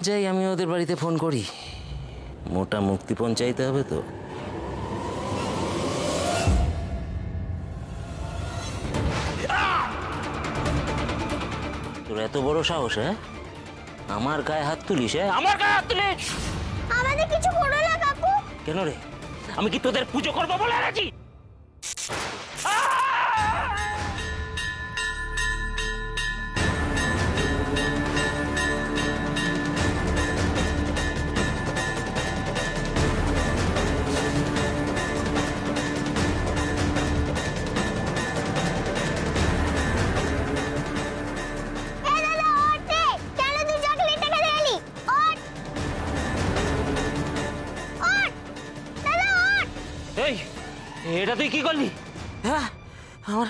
যাই, আমি ওদের বাড়িতে ফোন করি। মোটা মুক্তিপণ চাইতে হবে তো। তোর এত বড় সাহস? হ্যাঁ, আমার গায়ে হাত তুলিস? হ্যাঁ, আমার গায়ে হাত তুলিস? আমাদের কিছু করো না কাকু। কেন রে? আমি কি তোদের পুজো করবো বলে আছি? এই, এটা তুই কি করলি? হ্যাঁ, আমার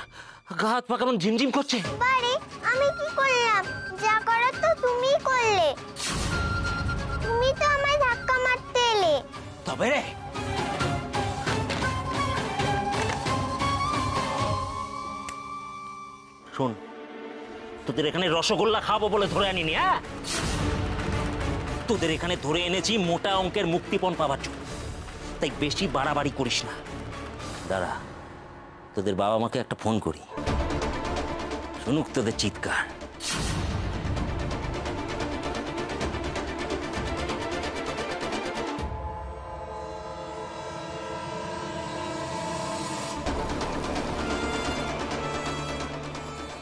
গা হাত পা কেমন ঝিমঝিম করছে। বাড়ি আমি কি করলাম? যা করার তো তুমিই করলে। তুমি তো আমায় ধাক্কা মারতে এলে। তবে রে, শোন, তোদের এখানে রসগোল্লা খাবো বলে ধরে আনিনি। হ্যাঁ, তোদের এখানে ধরে এনেছি মোটা অঙ্কের মুক্তিপণ পাওয়ার জন্য। তাই বেশি বাড়াবাড়ি করিস না। দাঁড়া, তোদের বাবা মাকে একটা ফোন করি, শুনুক তোদের চিৎকার।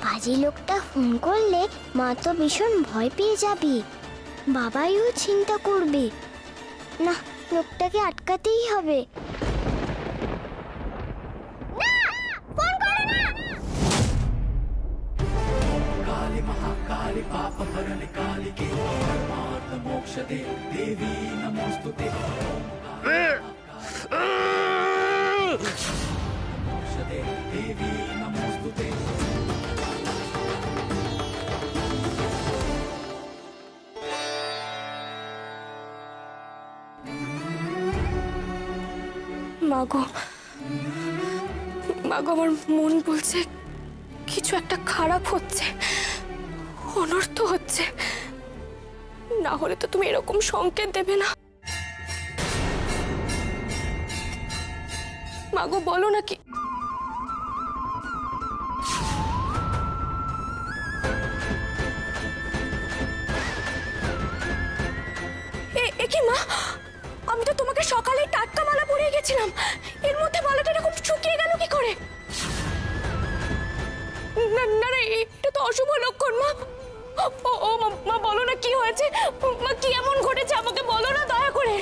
বাজে লোকটা ফোন করলে মা তো ভীষণ ভয় পেয়ে যাবে, বাবাইও চিন্তা করবে। না, লোকটাকে আটকাতেই হবে। মাগো, মাগো, আমার মন বলছে কিছু একটা খারাপ হচ্ছে, অনর্থ হচ্ছে। না হলে তো তুমি এরকম সংকেত দেবে না। মাগো, বলো নাকি? এ কি মা, আমি তো তোমাকে সকালে টাটকা মালা পরিয়ে গেছিলাম, এর মধ্যে মালাটা এরকম শুকিয়ে গেল কি করে? না না, এটা তো অশুভ লক্ষণ মা। ও মা, বলো না কি হয়েছে? মা, কি এমন ঘটেছে আমাকে বলো না দয়া করে।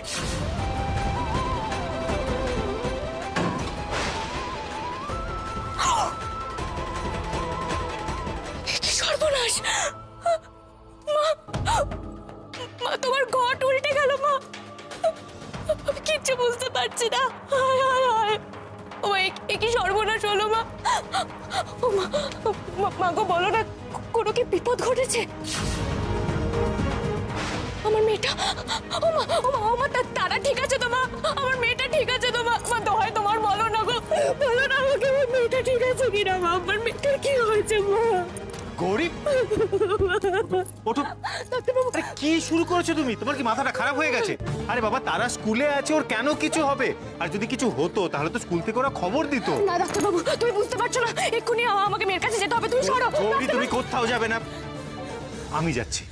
কি সর্বনাশ! মা, মা, তোমার ঘট উল্টে গেল মা। আমি কিচ্ছু বুঝতে পারছি না। ও কি সর্বনাশ হলো মা? ও মা গো, বলো না কোনো কি বিপদ ঘটেছে? আমার মেয়েটা, ও মা, তারা ঠিক আছে তো মা? আমার মেয়েটা ঠিক আছে তো মা? দোহাই তোমার, বলো না গো, বলো না আমাকে আমার মেয়েটা ঠিক আছে কিনা মা? আমার মেয়েটার কি হয়েছে মা? গৌরী, ওঠো। আরে কি শুরু করেছো তুমি? তোমার কি মাথাটা খারাপ হয়ে গেছে? আরে বাবা, তারা স্কুলে আছে, ওর কেন কিছু হবে? আর যদি কিছু হতো তাহলে তো স্কুল থেকে ওরা খবর দিত। না ডাক্তারবাবু, তুমি বুঝতে পারছো না, এক্ষুনি আমাকে মেয়ের কাছে যেতে হবে। তুমি সরো। গৌরী, তুমি কোথাও যাবে না, আমি যাচ্ছি।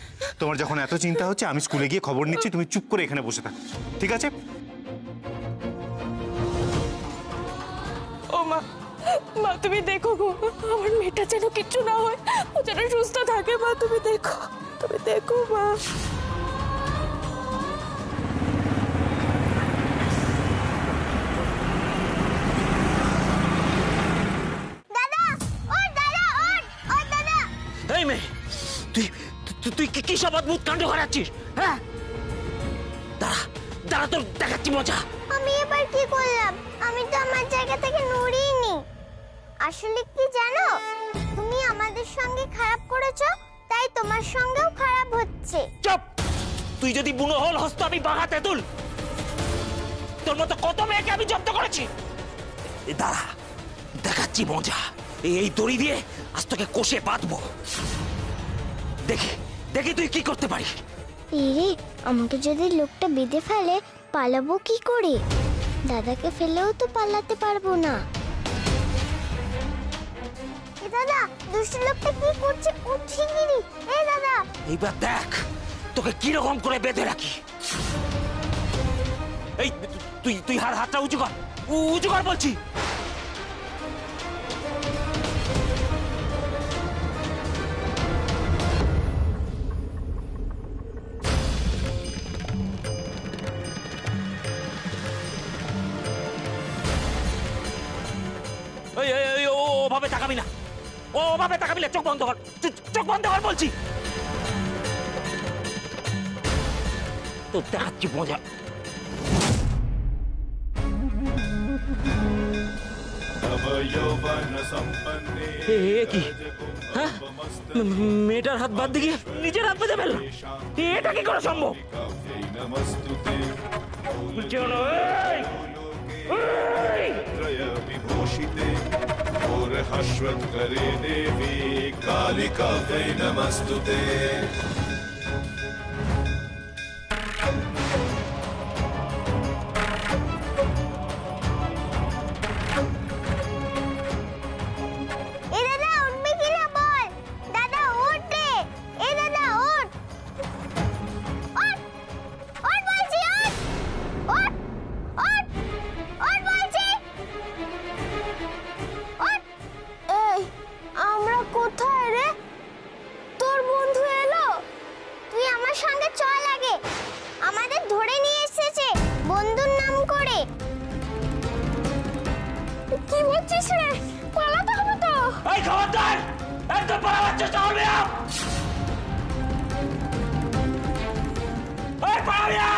তোমার যখন এত চিন্তা হচ্ছে, আমি স্কুলে গিয়ে খবর নিচ্ছি, তুমি চুপ করে এখানে বসে থাকো, ঠিক আছে? ও মা, মা তুমি দেখো গো, আমার মেয়েটা যেন কিচ্ছু না হয়, ও যেন সুস্থ থাকে মা। তুমি দেখো, তুমি দেখো মা। এই মেয়ে, তুই কি সব অদ্ভুত কাণ্ড করাচ্ছিস? হ্যাঁ, দাঁড়া দাঁড়া, তোর দেখাচ্ছি মজা। আমি এবার কি করলাম? আমি তো আমার জায়গা থেকে নড়িনি। আসলে কি জানো, তুমি আমাদের সঙ্গে খারাপ করেছো, তাই তোমার সঙ্গেও খারাপ হচ্ছে। চুপ! তুই যদি বুনো হল হস্ত আমি বাগাতে তুল, তোর মতো কত মেয়েকে আমি জব্দ করেছি। দাঁড়া, দেখাচ্ছি মজা। এই দড়ি দিয়ে আজ তোকে কষে বাঁধবো। দেখি দেখি তুই কি করতে পারিস। রে, আমাকে যদি লোকটা বেঁধে ফেলে পালাবো কি করে? দাদাকে ফেলেও তো পালাতে পারবো না। এ দাদা, দুষ্ট লোকটা কি করছে? ও ঠিকই। এ দাদা, এইবার দেখ তোকে কি রকম করে বেঁধে রাখি। এই তুই তুই হাতটা উঁচু কর, উঁচু কর বলছি। ওভাবে তাকাবি না, ওভাবে তাকাবি না, চোখ বন্ধ কর, চোখ বন্ধ কর বলছি। তো দেখাচ্ছি মজা। কি হ্যাঁ, মেয়েটার হাত বাদ দিয়ে নিজের হাত বেঁধে ফেললাম, এটা কি করে সম্ভব? हश्वत्करे देवी कालिका वै नमस्तुते। এ দাদা উঠবে কি না বল? দাদা ওঠ রে, এ দাদা ওঠ, ওঠ, ওঠ বলছি, ওঠ, ওঠ, ওঠ, ওঠ বলছি, ওঠ। এই আমরা কোথায় রে? তোর বন্ধু এলো? তুই আমার সঙ্গে চল আগে, আমাদের ধরে নিয়ে এসেছে বন্ধুর নাম করে। কি বলছিস রে? পালাতে হবে তো। এই খবরদার, একদম পালাবার চেষ্টা করবি না। এই পালাবি না।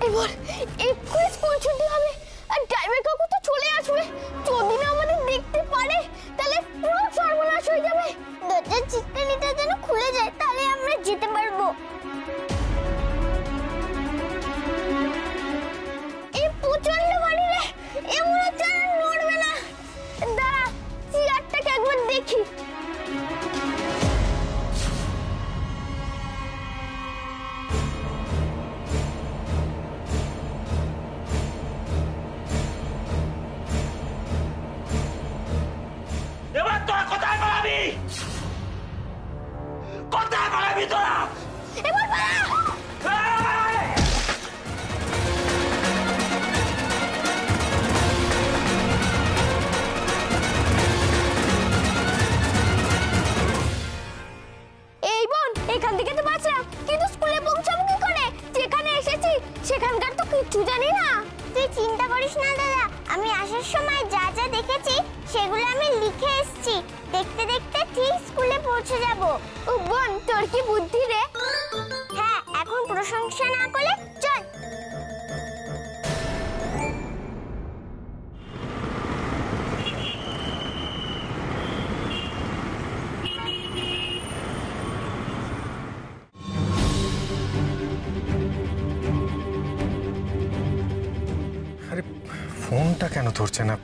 এবার এক্ষুনি স্কুল ছুটি হবে আর ড্রাইভার কাকু তো চলে আসবে। যদি না আমাদের দেখতে পারে তাহলে পুরো সর্বনাশ হয়ে যাবে। দরজার চিটকানিটা যেন খুলে যায়, তাহলে আমরা যেতে পারবো। এই প্রচন্ড বাড়ি রে, এমন হচ্ছে আর নড়বে না। দাঁড়া, চেয়ারটাকে একবার দেখি। এবার তোরা কোথায় পালাবি? কোথায় পালাবি তোরা? এবার পালা। এই! এই বোন, এখান থেকে তো বাঁচলাম, কিন্তু স্কুলে পৌঁছাবো কি করে? যেখানে এসেছি সেখানকার তো কিচ্ছু জানি না। তুই চিন্তা করিস না দাদা, আমি আসার সময় যা যা দেখেছি সেগুলো আমি লিখে এসেছি। দেখতে দেখতে ঠিক স্কুলে পৌঁছে যাব। ও বোন, তোর কি বুদ্ধি রে? হ্যাঁ, এখন প্রশংসা না করলে চল। আরে ফোনটা কেন ধরছে না?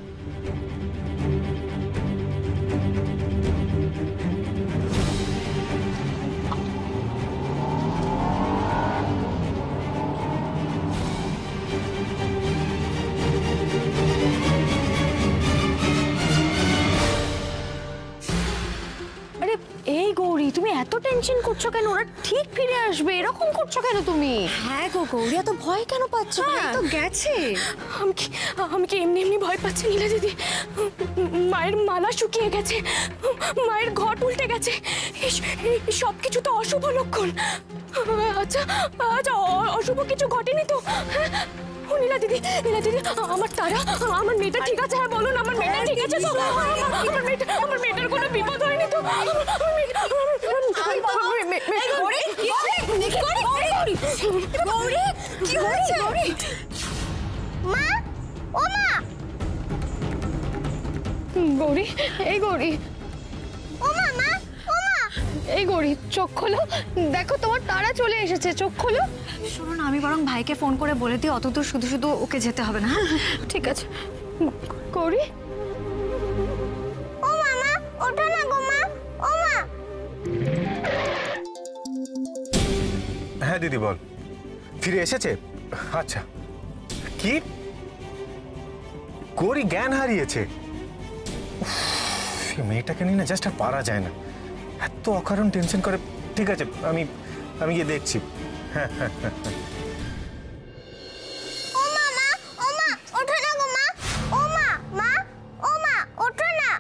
আরে এই গৌরী, তুমি এত টেনশন করছো কেন? ওরা ঠিক ফিরে আসবে, এরকম করছো কেন তুমি? হ্যাঁ গো গৌরী, এত ভয় কেন পাচ্ছ? তো গেছে। আমি কি এমনি এমনি ভয় পাচ্ছি নীলা দিদি? মায়ের মালা শুকিয়ে গেছে, মায়ের ঘট উল্টে গেছে, সব কিছু তো অশুভ লক্ষণ। আচ্ছা আচ্ছা, অশুভ কিছু ঘটেনি তো? ও নীলা দিদি, আমার তারা, আমার মেয়েটা ঠিক আছে? হ্যাঁ বলুন, আমার মেয়েটা ঠিক আছে তো? আমার মেয়েটার কোনো বিপদ হয়নি তো? মা, ও মা, গৌরী, এই গৌরী, ও মা, মা, ও মা। এই গৌরী, চোখ খোলো, দেখো তোমার তারা চলে এসেছে, চোখ খোলো। শুনুন, আমি বরং ভাইকে ফোন করে বলে দিই, অত দূর শুধু শুধু ওকে যেতে হবে না। ঠিক আছে গৌরী, দিদি বল, ফিরে এসেছে? আচ্ছা, কি গৌরী জ্ঞান হারিয়েছে? মেয়েটাকে নিয়ে না জাস্ট আর পারা যায় না, এত অকারণ টেনশন করে। ঠিক আছে, আমি গিয়ে দেখছি। হ্যাঁ হ্যাঁ হ্যাঁ। ও মা, মা, ও মা, ওঠো না গো মা। ও মা, মা, ও মা, ওঠো না।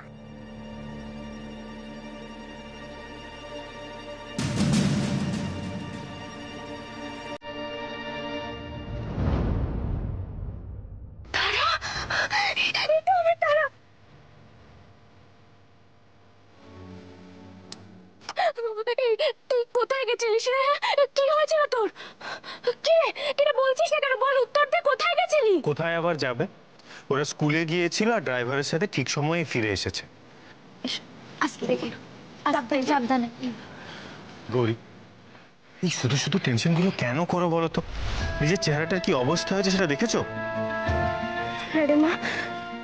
তুই কোথায় গেছিলিস রে? কি হয়েছিল তোর? কি রে, এটা বলছিস না কেন? বল, উত্তর দে, কোথায় গেছিলি? কোথায় আবার যাবে? ওরা স্কুলে গিয়েছিল আর ড্রাইভারের সাথে ঠিক সময়ে ফিরে এসেছে। আস্তে দেখে, আস্তে সাবধানে। গৌরী, এই শুধু শুধু টেনশনগুলো কেন করো বলো তো? নিজের চেহারাটার কি অবস্থা হয়েছে সেটা দেখেছো? হ্যাঁ রে মা,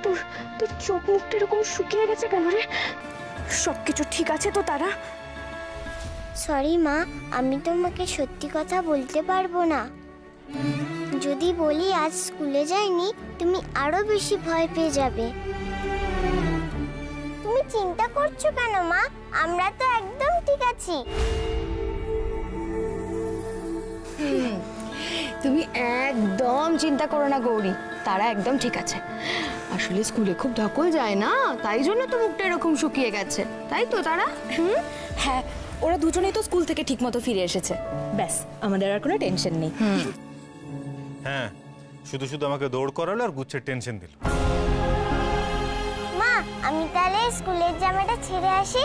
তোর তোর চোখ মুখটা এরকম শুকিয়ে গেছে কেন রে? সবকিছু ঠিক আছে তো তারা? সরি মা, আমি তোমাকে সত্যি কথা বলতে পারবো না। যদি বলি আজ স্কুলে যাইনি, তুমি আরো বেশি ভয় পেয়ে যাবে। তুমি চিন্তা করছো কেন মা? আমরা তো একদম ঠিক আছি। তুমি একদম চিন্তা করো না গৌরী, তারা একদম ঠিক আছে। আসলে স্কুলে খুব ধকল যায় না, তাই জন্য তো মুখটা এরকম শুকিয়ে গেছে, তাই তো তারা? হ্যাঁ, ওরা দুজনেই তো স্কুল থেকে ঠিকমতো ফিরে এসেছে, ব্যাস আমাদের আর কোনো টেনশন নেই। হ্যাঁ, শুধু শুধু আমাকে দৌড় করালো আর গুচ্ছের টেনশন দিল। মা, আমি তাহলে স্কুলের জামাটা ছেড়ে আসি।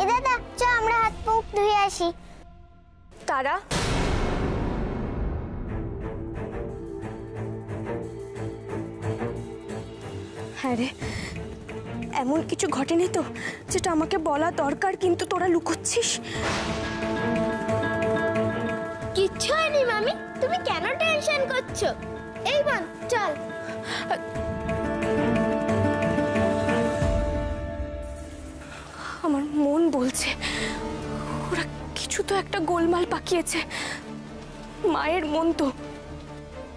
এ দাদা, চ আমরা হাত মুখ ধুয়ে আসি। তারা, হ্যাঁ রে, এমন কিছু ঘটেনি তো যেটা আমাকে বলা দরকার, কিন্তু তোরা লুকোচ্ছিস? কিচ্ছু হয়নি মামি, তুমি কেন টেনশন করছো? এই বোন, চল। আমার মন বলছে ওরা কিছু তো একটা গোলমাল পাকিয়েছে। মায়ের মন তো,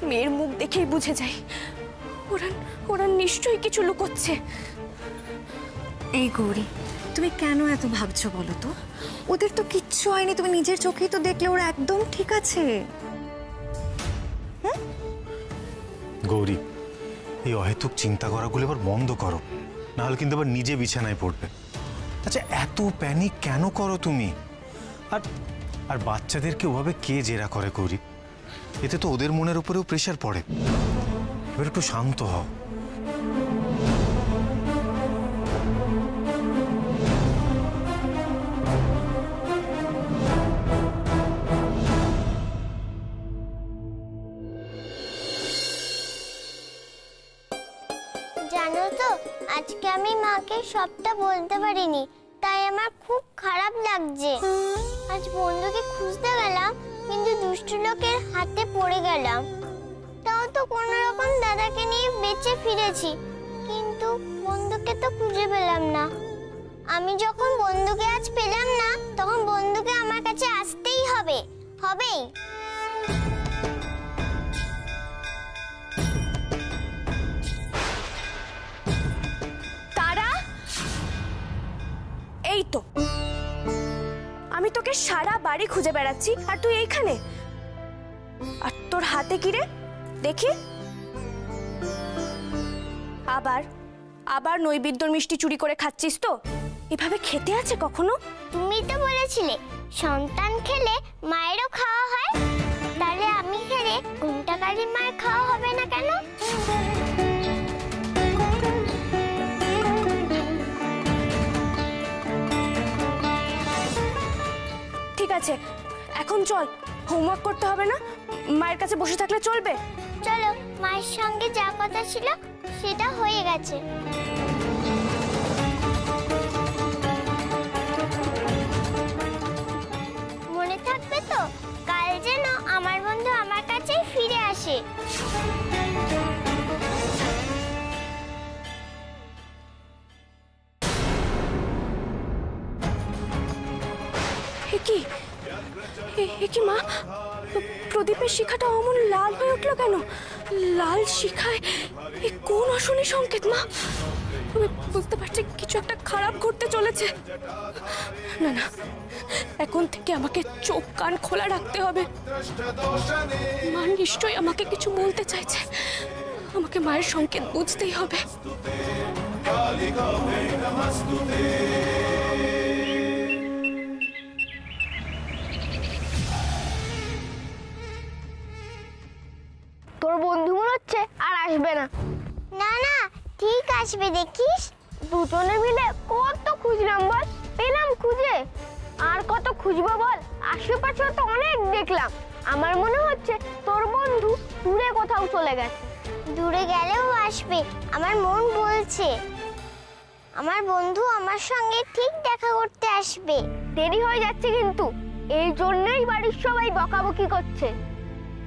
মেয়ের মুখ দেখেই বুঝে যায় ওরা ওরা নিশ্চয়ই কিছু লুকোচ্ছে। এই গৌরী, তুমি কেন এত ভাবছো বলো তো? ওদের তো কিচ্ছু হয়নি, তুমি নিজের চোখেই তো দেখলে ওরা একদম ঠিক আছে। গৌরী, এই অহেতুক চিন্তা করাগুলো এবার বন্ধ করো, নাহলে কিন্তু আবার নিজে বিছানায় পড়বে। আচ্ছা, এত প্যানিক কেন করো তুমি? আর আর বাচ্চাদেরকে ওভাবে কে জেরা করে গৌরী? এতে তো ওদের মনের উপরেও প্রেশার পড়ে। এবার একটু শান্ত হও। জানো তো, আজকে আমি মাকে সবটা বলতে পারিনি, তাই আমার খুব খারাপ লাগছে। আজ বন্ধুকে খুঁজতে গেলাম, কিন্তু দুষ্টু লোকের হাতে পড়ে গেলাম। তাও তো কোনো রকম দাদাকে নিয়ে বেঁচে ফিরেছি, কিন্তু বন্ধুকে তো খুঁজে পেলাম না। আমি যখন বন্ধুকে আজ পেলাম না, তখন বন্ধুকে আমার কাছে আসতেই হবে, হবেই। তারা, এই তো আমি তোকে সারা বাড়ি খুঁজে বেড়াচ্ছি আর তুই এইখানে। আর তোর হাতে কি রে দেখি? আবার আবার নৈবেদ্যর মিষ্টি চুরি করে খাচ্ছিস তো? এভাবে খেতে আছে কখনো? তুমি তো বলেছিলে সন্তান খেলে মায়েরও খাওয়া হয়, তাহলে আমি খেলে ঘুমটাকারী মায়ের খাওয়া হবে না কেন? ঠিক আছে, এখন চল, হোমওয়ার্ক করতে হবে না, মায়ের কাছে বসে থাকলে চলবে? চলো, মায়ের সঙ্গে যা কথা ছিল সেটা হয়ে গেছে। মনে থাকবে তো, কাল যেন আমার বন্ধু আমার কাছেই ফিরে আসে। কি এ কি মা, প্রদীপের শিখাটা অমন লাল হয়ে উঠলো কেন? লাল শিখায় এ কোন অশনি সংকেত মা? আমি বুঝতে পারছি কিছু একটা খারাপ ঘটতে চলেছে। না না, এখন থেকে আমাকে চোখ কান খোলা রাখতে হবে। মা নিশ্চয়ই আমাকে কিছু বলতে চাইছে, আমাকে মায়ের সংকেত বুঝতেই হবে। তোর বন্ধু মনে হচ্ছে আর আসবে না। না না, ঠিক আসবে দেখিস। দুজনে মিলে কত খুঁজলাম বল, পেলাম খুঁজে। আর কত খুঁজবো বল, আশেপাশে তো অনেক দেখলাম। আমার মনে হচ্ছে তোর বন্ধু দূরে কোথাও চলে গেছে। দূরে গেলেও আসবে, আমার মন বলছে। আমার বন্ধু আমার সঙ্গে ঠিক দেখা করতে আসবে। দেরি হয়ে যাচ্ছে কিন্তু, এই জন্যই বাড়ির সবাই বকাবকি করছে।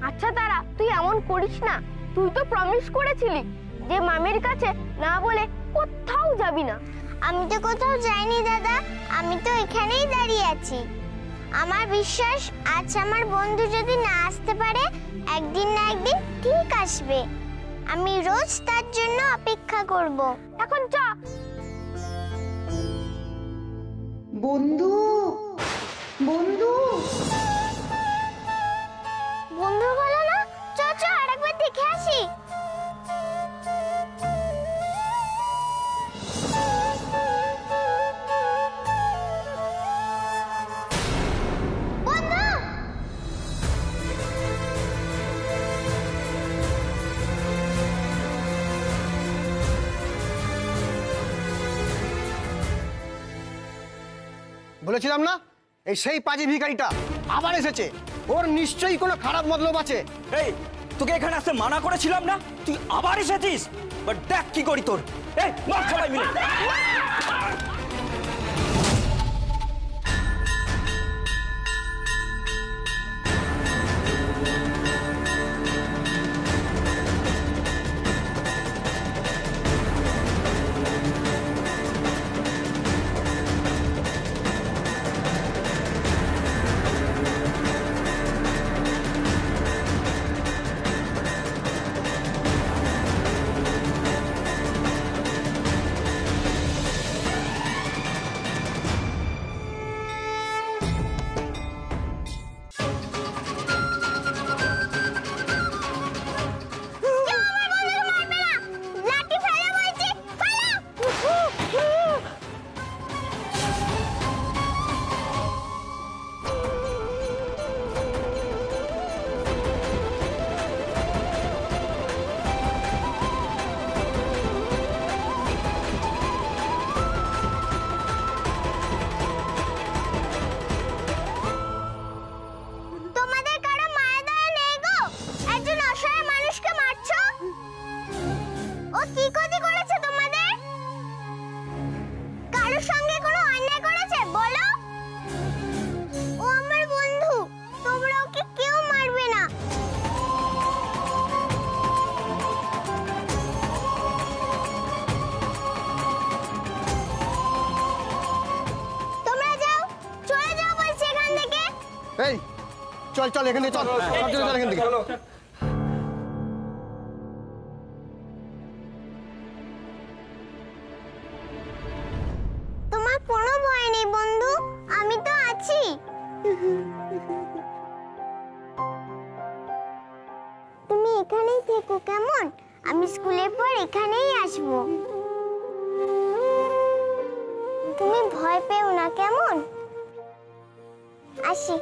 আচ্ছা তারা, তুই এমন করিস না। তুই তো প্রমিস করেছিলি যে মামির কাছে না বলে কোথাও যাবি না। আমি তো কোথাও যাইনি দাদা, আমি তো এখানেই দাঁড়িয়ে আছি। আমার বিশ্বাস আজ আমার বন্ধু যদি না আসতে পারে, একদিন না একদিন ঠিক আসবে। আমি রোজ তার জন্য অপেক্ষা করব। এখন চ। বন্ধু, বন্ধু, বন্ধু বলো না, চ চ আরেকবার দেখে আসি। বন্ধু! বলেছিলাম না, এই সেই পাজি ভিখারিটা আবার এসেছে। ওর নিশ্চয়ই কোনো খারাপ মতলব আছে। এই, তোকে এখানে আসতে মানা করেছিলাম না? তুই আবার এসেছিস। বাট দেখ কি করি তোর। এই মার সবাই মিলে। এই চল চল এখান থেকে চল, সব চলে চল এখান থেকে। তোমার কোনো ভয় নেই বন্ধু, আমি তো আছি। তুমি এখানেই থেকো কেমন? আমি স্কুলের পর এখানেই আসবো। তুমি ভয় পেও না কেমন? আসি।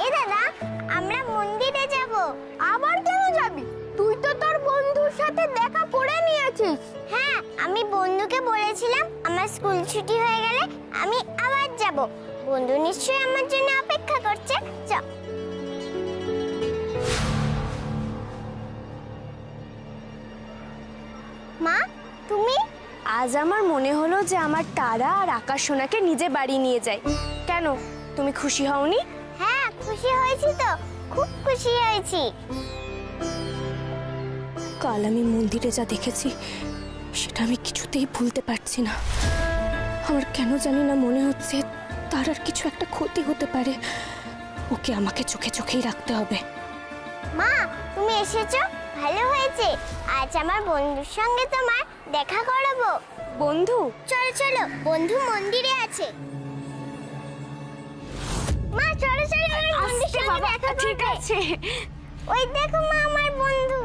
এ দাদা, আমরা মন্দিরে যাব। আবার কেন যাবি? তুই তো তোর বন্ধুর সাথে দেখা করে নিয়েছিস। হ্যাঁ, আমি বন্ধুকে বলেছিলাম আমার স্কুল ছুটি হয়ে গেলে আমি আবার যাব। বন্ধু নিশ্চয়ই আমার জন্য অপেক্ষা করছে। চল। আজ আমার মনে হলো যে আমার তারা আর আকাশ সোনাকে নিজে বাড়ি নিয়ে যাই। কেন, তুমি খুশি হওনি? হ্যাঁ, খুশি হয়েছি তো, খুব খুশি হয়েছি। কাল আমি মন্দিরে যা দেখেছি সেটা আমি কিছুতেই ভুলতে পারছি না। আমার কেন জানি না মনে হচ্ছে তার আর কিছু একটা ক্ষতি হতে পারে। ওকে আমাকে চোখে চোখেই রাখতে হবে। মা, তুমি এসেছো, ভালো হয়েছে। আজ আমার বন্ধুর সঙ্গে তোমার দেখা করাবো। বন্ধু? চলো চলো, বন্ধু মন্দিরে আছে। মা চলো চলো, আমার বন্ধুর সঙ্গে দেখা করবে। ঠিক আছে। ওই দেখো মা, আমার বন্ধু।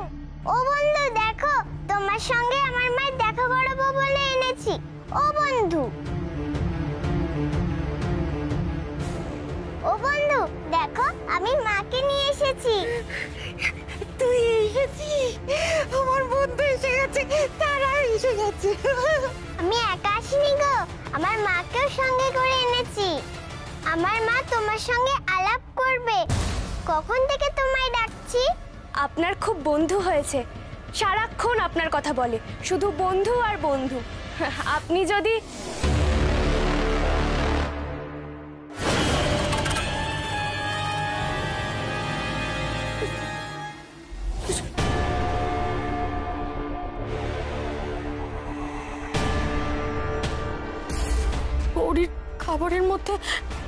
ও বন্ধু দেখো, তোমার সঙ্গে আমার মায়ের দেখা করাবো বলে এনেছি। ও বন্ধু, ও বন্ধু দেখো, আমি মাকে নিয়ে এসেছি। তুই এসেছিস? আমার বন্ধু এসে গেছে, তারা এসে গেছে। আমি একা আসিনি গো, আমার মাকেও সঙ্গে করে এনেছি। আমার মা তোমার সঙ্গে আলাপ করবে। কখন থেকে তোমায় ডাকছি। আপনার খুব বন্ধু হয়েছে, সারাক্ষণ আপনার কথা বলে, শুধু বন্ধু আর বন্ধু। আপনি যদি ওরির খাবারের মধ্যে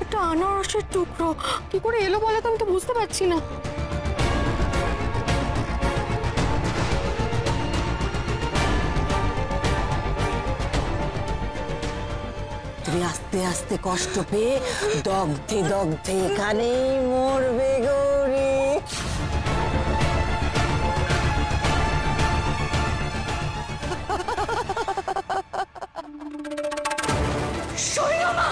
একটা আনারসের টুকরো কি করে এলো বলে তো আমি তো বুঝতে পারছি না। তুমি আস্তে আস্তে কষ্ট পেয়ে দগ্ধে দগ্ধে এখানেই মরবে গৌরী। সরিও মা,